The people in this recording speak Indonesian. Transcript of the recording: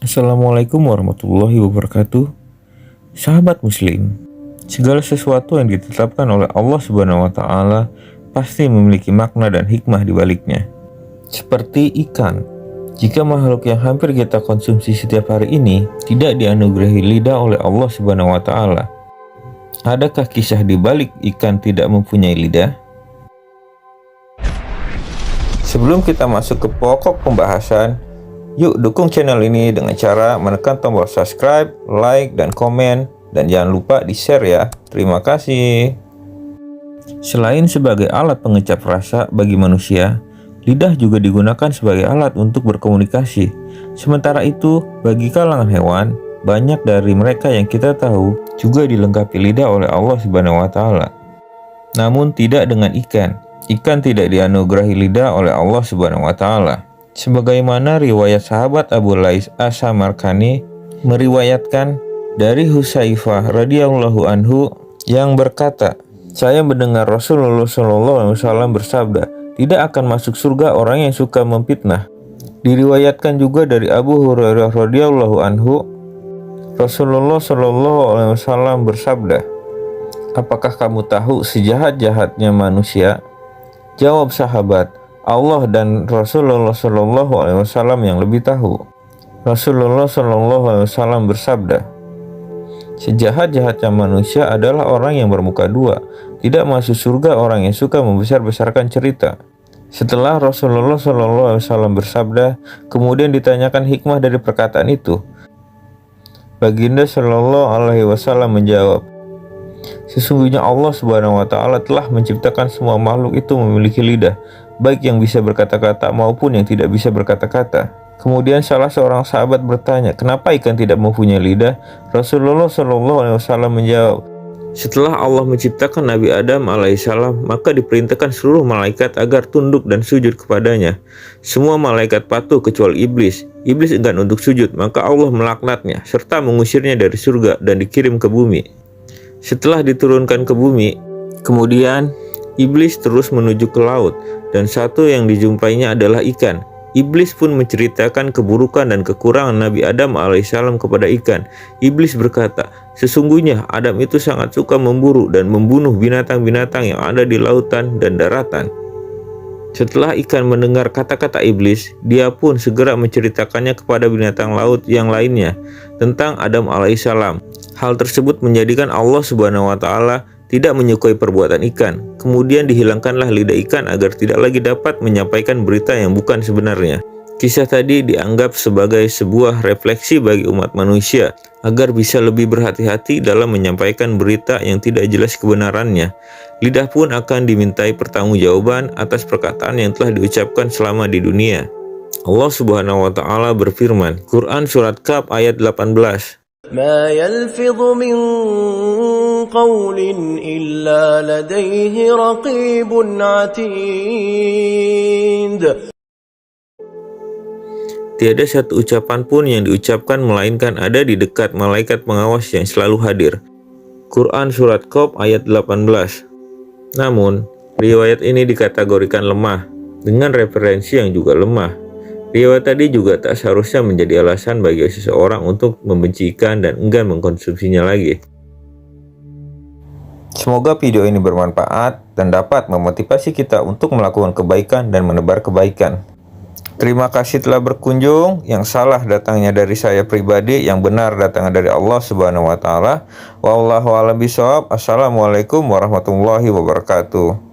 Assalamualaikum warahmatullahi wabarakatuh. Sahabat muslim, segala sesuatu yang ditetapkan oleh Allah Subhanahu wa taala pasti memiliki makna dan hikmah di baliknya. Seperti ikan, jika makhluk yang hampir kita konsumsi setiap hari ini tidak dianugerahi lidah oleh Allah Subhanahu wa taala, adakah kisah di balik ikan tidak mempunyai lidah? Sebelum kita masuk ke pokok pembahasan, yuk dukung channel ini dengan cara menekan tombol subscribe, like, dan komen. Dan jangan lupa di-share ya. Terima kasih. Selain sebagai alat pengecap rasa bagi manusia, lidah juga digunakan sebagai alat untuk berkomunikasi. Sementara itu, bagi kalangan hewan, banyak dari mereka yang kita tahu juga dilengkapi lidah oleh Allah Subhanahu wa taala. Namun tidak dengan ikan. Ikan tidak dianugerahi lidah oleh Allah Subhanahu wa taala. Sebagaimana riwayat sahabat Abu Lais As-Samarkani meriwayatkan dari Hudzaifah radhiyallahu anhu yang berkata, saya mendengar Rasulullah SAW bersabda, tidak akan masuk surga orang yang suka memfitnah. Diriwayatkan juga dari Abu Hurairah radhiyallahu anhu, Rasulullah SAW bersabda, apakah kamu tahu sejahat-jahatnya manusia? Jawab sahabat, Allah dan Rasulullah SAW yang lebih tahu. Rasulullah SAW bersabda, sejahat-jahatnya manusia adalah orang yang bermuka dua. Tidak masuk surga orang yang suka membesar-besarkan cerita. Setelah Rasulullah SAW bersabda, kemudian ditanyakan hikmah dari perkataan itu. Baginda Shallallahu Alaihi Wasallam menjawab, sesungguhnya Allah Subhanahu wa taala telah menciptakan semua makhluk itu memiliki lidah, baik yang bisa berkata-kata maupun yang tidak bisa berkata-kata. Kemudian salah seorang sahabat bertanya, kenapa ikan tidak mempunyai lidah? Rasulullah SAW menjawab, setelah Allah menciptakan Nabi Adam alaihissalam, maka diperintahkan seluruh malaikat agar tunduk dan sujud kepadanya. Semua malaikat patuh kecuali iblis. Iblis enggan untuk sujud, maka Allah melaknatnya serta mengusirnya dari surga dan dikirim ke bumi. Setelah diturunkan ke bumi, kemudian iblis terus menuju ke laut, dan satu yang dijumpainya adalah ikan. Iblis pun menceritakan keburukan dan kekurangan Nabi Adam alaihissalam kepada ikan. Iblis berkata, sesungguhnya Adam itu sangat suka memburu dan membunuh binatang-binatang yang ada di lautan dan daratan. Setelah ikan mendengar kata-kata iblis, dia pun segera menceritakannya kepada binatang laut yang lainnya tentang Adam alaihissalam. Hal tersebut menjadikan Allah Subhanahu wa taala tidak menyukai perbuatan ikan. Kemudian dihilangkanlah lidah ikan agar tidak lagi dapat menyampaikan berita yang bukan sebenarnya. Kisah tadi dianggap sebagai sebuah refleksi bagi umat manusia agar bisa lebih berhati-hati dalam menyampaikan berita yang tidak jelas kebenarannya. Lidah pun akan dimintai pertanggungjawaban atas perkataan yang telah diucapkan selama di dunia. Allah Subhanahu wa taala berfirman, Quran surat Kaf ayat 18. ما يلفظ من قول إلا لديه رقيب عتيد. Tiada satu ucapan pun yang diucapkan melainkan ada di dekat malaikat pengawas yang selalu hadir. Quran surat Qaf ayat 18. Namun, riwayat ini dikategorikan lemah dengan referensi yang juga lemah. Riwayat tadi juga tak seharusnya menjadi alasan bagi seseorang untuk membenci ikan dan enggan mengkonsumsinya lagi. Semoga video ini bermanfaat dan dapat memotivasi kita untuk melakukan kebaikan dan menebar kebaikan. Terima kasih telah berkunjung. Yang salah datangnya dari saya pribadi, yang benar datangnya dari Allah Subhanahu wa taala. Wallahu a'lam bishawab. Assalamualaikum warahmatullahi wabarakatuh.